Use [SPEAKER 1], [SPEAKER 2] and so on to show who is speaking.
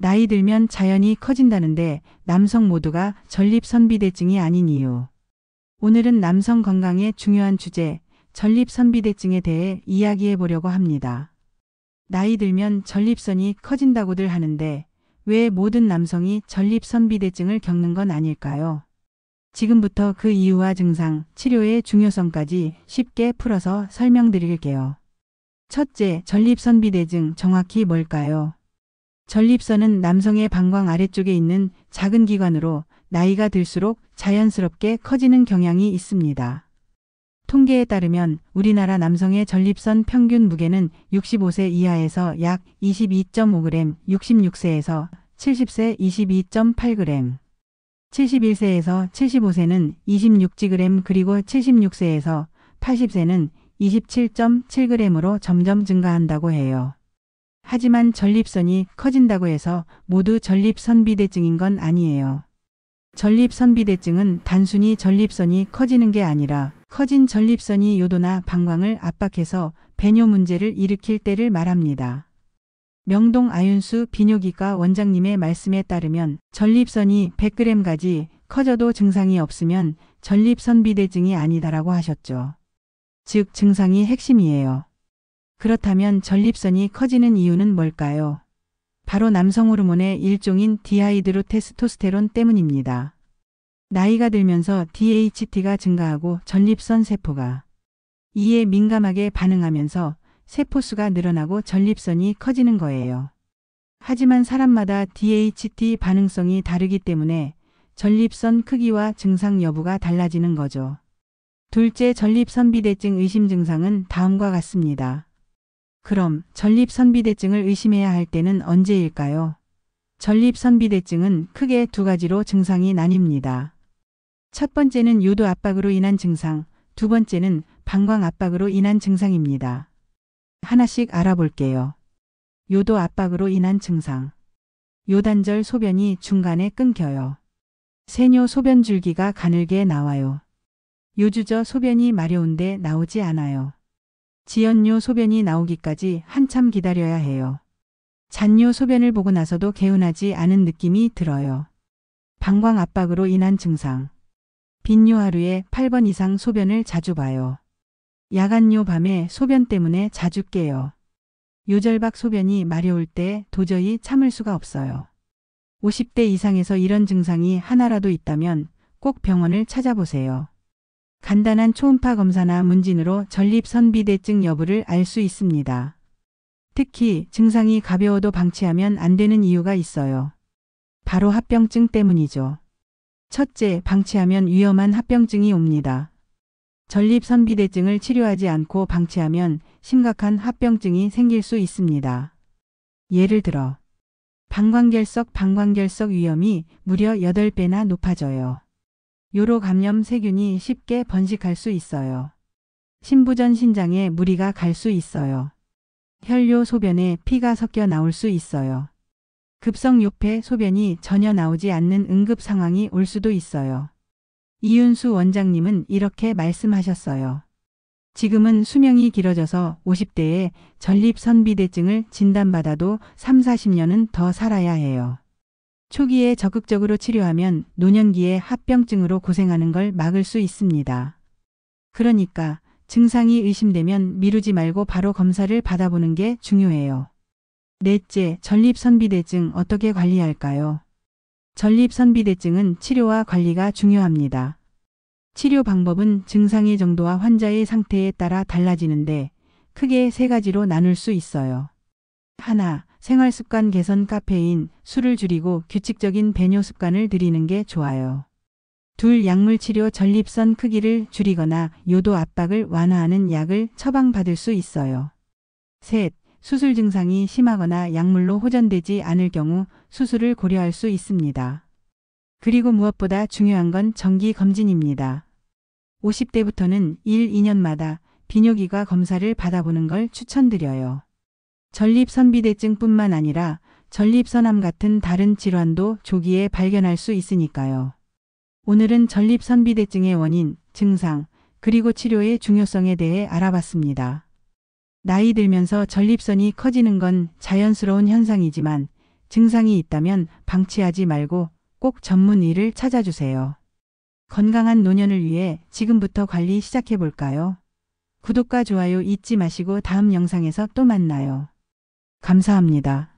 [SPEAKER 1] 나이 들면 자연히 커진다는데 남성 모두가 전립선비대증이 아닌 이유. 오늘은 남성 건강에 중요한 주제, 전립선비대증에 대해 이야기해 보려고 합니다. 나이 들면 전립선이 커진다고들 하는데 왜 모든 남성이 전립선비대증을 겪는 건 아닐까요? 지금부터 그 이유와 증상, 치료의 중요성까지 쉽게 풀어서 설명드릴게요. 첫째, 전립선비대증 정확히 뭘까요? 전립선은 남성의 방광 아래쪽에 있는 작은 기관으로 나이가 들수록 자연스럽게 커지는 경향이 있습니다. 통계에 따르면 우리나라 남성의 전립선 평균 무게는 65세 이하에서 약 22.5g, 66세에서 70세 22.8g, 71세에서 75세는 26g 그리고 76세에서 80세는 27.7g으로 점점 증가한다고 해요. 하지만 전립선이 커진다고 해서 모두 전립선비대증인 건 아니에요. 전립선비대증은 단순히 전립선이 커지는 게 아니라 커진 전립선이 요도나 방광을 압박해서 배뇨 문제를 일으킬 때를 말합니다. 명동 아윤수 비뇨기과 원장님의 말씀에 따르면 전립선이 100g까지 커져도 증상이 없으면 전립선비대증이 아니다라고 하셨죠. 즉 증상이 핵심이에요. 그렇다면 전립선이 커지는 이유는 뭘까요? 바로 남성 호르몬의 일종인 디하이드로테스토스테론 때문입니다. 나이가 들면서 DHT가 증가하고 전립선 세포가 이에 민감하게 반응하면서 세포수가 늘어나고 전립선이 커지는 거예요. 하지만 사람마다 DHT 반응성이 다르기 때문에 전립선 크기와 증상 여부가 달라지는 거죠. 둘째, 전립선비대증 의심 증상은 다음과 같습니다. 그럼 전립선비대증을 의심해야 할 때는 언제일까요? 전립선비대증은 크게 두 가지로 증상이 나뉩니다. 첫 번째는 요도 압박으로 인한 증상, 두 번째는 방광 압박으로 인한 증상입니다. 하나씩 알아볼게요. 요도 압박으로 인한 증상. 요단절 소변이 중간에 끊겨요. 세뇨 소변 줄기가 가늘게 나와요. 요주저 소변이 마려운데 나오지 않아요. 지연요 소변이 나오기까지 한참 기다려야 해요. 잔뇨 소변을 보고 나서도 개운하지 않은 느낌이 들어요. 방광 압박으로 인한 증상. 빈뇨 하루에 8번 이상 소변을 자주 봐요. 야간요 밤에 소변 때문에 자주 깨요. 요절박 소변이 마려울 때 도저히 참을 수가 없어요. 50대 이상에서 이런 증상이 하나라도 있다면 꼭 병원을 찾아보세요. 간단한 초음파 검사나 문진으로 전립선비대증 여부를 알 수 있습니다. 특히 증상이 가벼워도 방치하면 안 되는 이유가 있어요. 바로 합병증 때문이죠. 첫째, 방치하면 위험한 합병증이 옵니다. 전립선비대증을 치료하지 않고 방치하면 심각한 합병증이 생길 수 있습니다. 예를 들어 방광결석 위험이 무려 8배나 높아져요. 요로 감염 세균이 쉽게 번식할 수 있어요. 신부전 신장에 무리가 갈 수 있어요. 혈뇨 소변에 피가 섞여 나올 수 있어요. 급성 요폐 소변이 전혀 나오지 않는 응급 상황이 올 수도 있어요. 이윤수 원장님은 이렇게 말씀하셨어요. 지금은 수명이 길어져서 50대에 전립선비대증을 진단받아도 3, 40년은 더 살아야 해요. 초기에 적극적으로 치료하면 노년기에 합병증으로 고생하는 걸 막을 수 있습니다. 그러니까 증상이 의심되면 미루지 말고 바로 검사를 받아보는 게 중요해요. 넷째, 전립선비대증 어떻게 관리할까요? 전립선비대증은 치료와 관리가 중요합니다. 치료 방법은 증상의 정도와 환자의 상태에 따라 달라지는데 크게 세 가지로 나눌 수 있어요. 하나, 생활습관 개선. 카페인, 술을 줄이고 규칙적인 배뇨 습관을 들이는 게 좋아요. 둘, 약물치료. 전립선 크기를 줄이거나 요도 압박을 완화하는 약을 처방받을 수 있어요. 셋, 수술 증상이 심하거나 약물로 호전되지 않을 경우 수술을 고려할 수 있습니다. 그리고 무엇보다 중요한 건 정기 검진입니다. 50대부터는 1, 2년마다 비뇨기과 검사를 받아보는 걸 추천드려요. 전립선비대증뿐만 아니라 전립선암 같은 다른 질환도 조기에 발견할 수 있으니까요. 오늘은 전립선비대증의 원인, 증상, 그리고 치료의 중요성에 대해 알아봤습니다. 나이 들면서 전립선이 커지는 건 자연스러운 현상이지만 증상이 있다면 방치하지 말고 꼭 전문의를 찾아주세요. 건강한 노년을 위해 지금부터 관리 시작해 볼까요? 구독과 좋아요 잊지 마시고 다음 영상에서 또 만나요. 감사합니다.